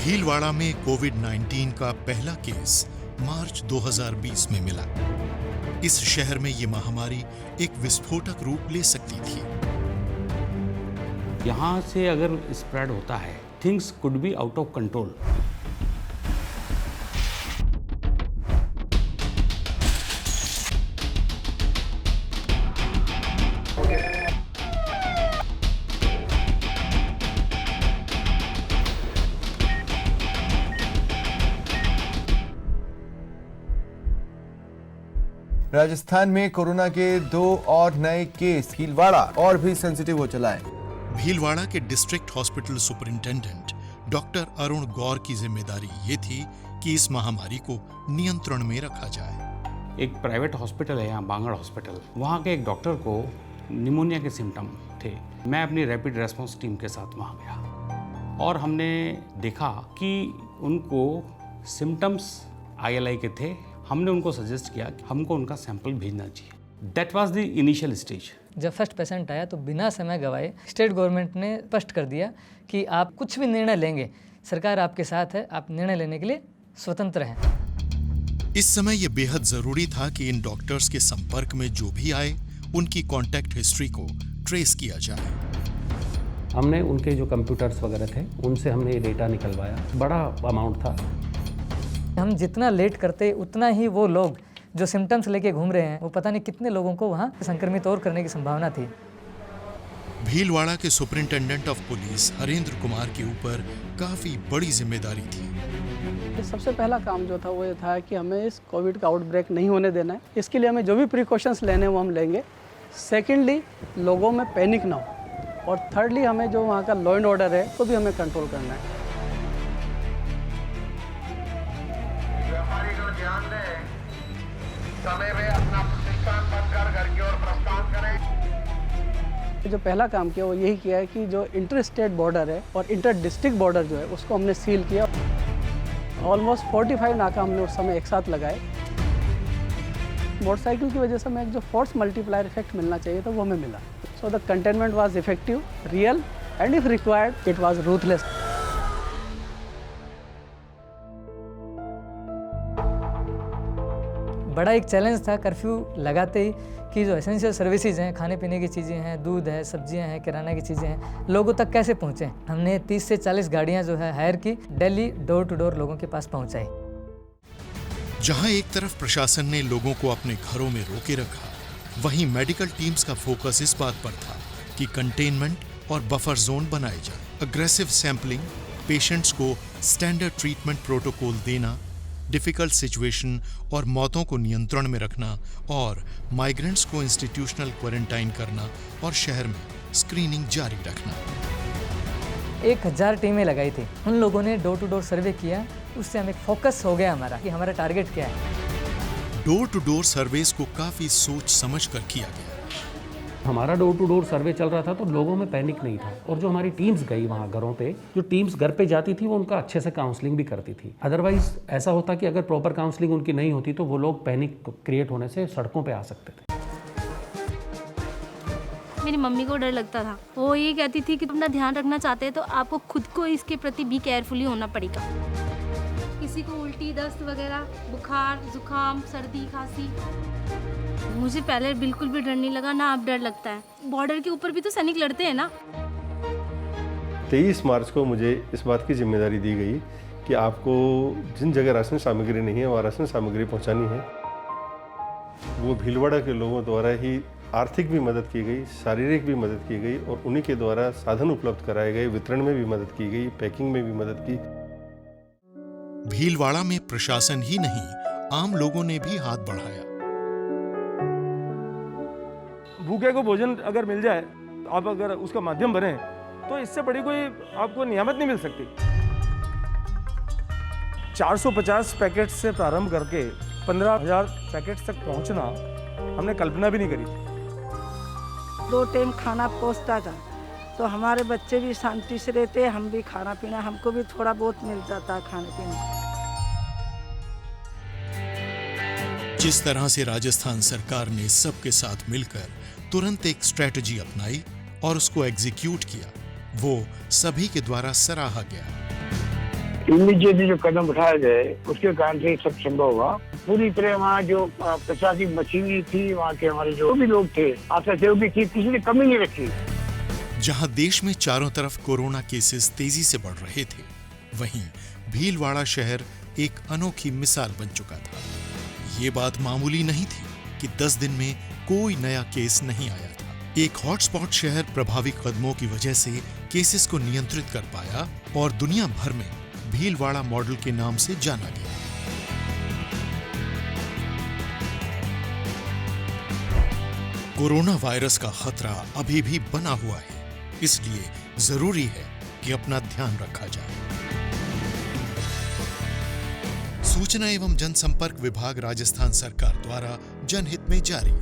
भीलवाड़ा में कोविड-19 का पहला केस मार्च 2020 में मिला। इस शहर में ये महामारी एक विस्फोटक रूप ले सकती थी। यहाँ से अगर स्प्रेड होता है, things could be out of control. Rajasthan में कोरोना के 2 और नए केस, भीलवाड़ा और भी सेंसिटिव हो चला है। भीलवाड़ा के district hospital superintendent doctor Arun Gaur की जिम्मेदारी ये थी कि इस महामारी को नियंत्रण में रखा जाए। एक प्राइवेट हॉस्पिटल है यहाँ, बांगड़ हॉस्पिटल, वहाँ के एक डॉक्टर को निमोनिया के सिम्टम थे। मैं अपनी रैपिड रेस्पॉन्स टीम के साथ वहाँ गया और हमने देखा कि उनको सिम्टम्स ILI के थे। हमने उनको सजेस्ट किया कि हमको उनका सैंपल भेजना चाहिए। That was the initial stage. जब फर्स्ट पेशेंट आया तो बिना समय गवाए स्टेट गवर्नमेंट ने स्पष्ट कर दिया कि आप कुछ भी निर्णय लेंगे, सरकार आपके साथ है, आप निर्णय लेने के लिए स्वतंत्र हैं। इस समय यह बेहद जरूरी था कि इन डॉक्टर्स के संपर्क में जो भी आए, उनकी कॉन्टैक्ट हिस्ट्री को ट्रेस किया जाए। हमने उनके जो कंप्यूटर्स वगैरह थे, उनसे हमने ये डेटा निकलवाया। बड़ा अमाउंट था। हम जितना लेट करते उतना ही वो लोग जो सिम्टम्स लेके घूम रहे हैं, वो पता नहीं कितने लोगों को वहाँ संक्रमित और करने की संभावना थी। भीलवाड़ा के superintendent of police Harendra Kumar के ऊपर काफी बड़ी जिम्मेदारी थी। सबसे पहला काम जो था वो ये था कि हमें इस कोविड का आउटब्रेक नहीं होने देना है। इसके लिए हमें जो भी प्रिकॉशंस लेने हैं वो हम लेंगे। सेकेंडली, लोगों में पैनिक ना हो, और थर्डली, हमें जो वहाँ का लॉ एंड ऑर्डर है तो भी हमें कंट्रोल करना है। समय में अपना प्रतिष्ठान बंद कर घर की ओर प्रस्थान करें। जो पहला काम किया वो यही किया है कि जो इंटर स्टेट बॉर्डर है और इंटर डिस्ट्रिक्ट बॉर्डर जो है उसको हमने सील किया। ऑलमोस्ट 45 नाका हमने उस समय एक साथ लगाए। मोटरसाइकिल की वजह से हमें जो फोर्स मल्टीप्लायर इफेक्ट मिलना चाहिए था वो हमें मिला। So the containment was effective, real, and if required it was ruthless. बड़ा एक चैलेंज था कर्फ्यू लगाते ही कि जो एसेंशियल सर्विसेज हैं, खाने पीने की चीज़ें हैं, दूध है, सब्जियां हैं, किराना की चीज़ें हैं, लोगों तक कैसे पहुँचें। हमने 30 से 40 गाड़ियां जो है हायर की, दिल्ली डोर टू डोर लोगों के पास पहुँचाई। जहां एक तरफ प्रशासन ने लोगों को अपने घरों में रोके रखा, वहीं मेडिकल टीम्स का फोकस इस बात पर था कि कंटेनमेंट और बफर जोन बनाए जाए। अग्रेसिव सैंपलिंग, पेशेंट्स को स्टैंडर्ड ट्रीटमेंट प्रोटोकॉल देना, डिफिकल्ट सिचुएशन और मौतों को नियंत्रण में रखना, और माइग्रेंट्स को इंस्टीट्यूशनल क्वारंटाइन करना और शहर में स्क्रीनिंग जारी रखना। 1000 टीमें लगाई थी। उन लोगों ने डोर टू डोर सर्वे किया। उससे हमें फोकस हो गया हमारा कि हमारा टारगेट क्या है। डोर टू डोर सर्वेस को काफी सोच समझ कर किया गया। हमारा डोर टू डोर सर्वे चल रहा था तो लोगों में पैनिक नहीं था। और जो हमारी टीम्स गई वहाँ घरों पे, जो टीम्स घर पे जाती थी वो उनका अच्छे से काउंसलिंग भी करती थी। अदरवाइज ऐसा होता कि अगर प्रॉपर काउंसलिंग उनकी नहीं होती तो वो लोग पैनिक क्रिएट होने से सड़कों पे आ सकते थे। मेरी मम्मी को डर लगता था। वो ये कहती थी कि अपना ध्यान रखना चाहते हैं तो आपको खुद को इसके प्रति भी केयरफुली होना पड़ेगा। किसी को उल्टी, दस्त वगैरह, बुखार, जुकाम, सर्दी, खांसी, मुझे पहले बिल्कुल भी डर नहीं लगा, ना अब डर लगता है। बॉर्डर के ऊपर भी तो सैनिक लड़ते हैं ना। 23 मार्च को मुझे इस बात की जिम्मेदारी दी गई कि आपको जिन जगह राशन सामग्री नहीं है वहाँ राशन सामग्री पहुँचानी है। वो भीलवाड़ा के लोगों द्वारा ही आर्थिक भी मदद की गई, शारीरिक भी मदद की गई, और उन्हीं के द्वारा साधन उपलब्ध कराए गए, वितरण में भी मदद की गई, पैकिंग में भी मदद की। भीलवाड़ा में प्रशासन ही नहीं, आम लोगों ने भी हाथ बढ़ाया। भूखे को भोजन अगर मिल जाए, आप अगर उसका माध्यम बने, तो इससे बड़ी कोई आपको नियामत नहीं मिल सकती। 450 पैकेट से प्रारंभ करके 15,000 पैकेट तक पहुंचना हमने कल्पना भी नहीं करी थी। 2 टाइम खाना पहुंचता था तो हमारे बच्चे भी शांति से रहते, हम भी खाना पीना, हमको भी थोड़ा बहुत मिल जाता खाने पीने। जिस तरह से राजस्थान सरकार ने सबके साथ मिलकर तुरंत एक स्ट्रेटजी अपनाई और उसको एग्जीक्यूट किया, वो सभी के द्वारा सराहा गया। इमीडिएटली जो कदम उठाए गए उसके कारण से सब संभव हुआ। पूरी तरह वहाँ जो प्रशासनिक मशीनरी थी, वहाँ के हमारे जो भी लोग थे, आपका सहयोगी थी, किसी ने कमी नहीं रखी। जहां देश में चारों तरफ कोरोना केसेस तेजी से बढ़ रहे थे, वहीं भीलवाड़ा शहर एक अनोखी मिसाल बन चुका था। ये बात मामूली नहीं थी कि 10 दिन में कोई नया केस नहीं आया था। एक हॉटस्पॉट शहर प्रभावी कदमों की वजह से केसेस को नियंत्रित कर पाया और दुनिया भर में भीलवाड़ा मॉडल के नाम से जाना गया। कोरोना वायरस का खतरा अभी भी बना हुआ है, इसलिए जरूरी है कि अपना ध्यान रखा जाए। सूचना एवं जनसंपर्क विभाग राजस्थान सरकार द्वारा जनहित में जारी।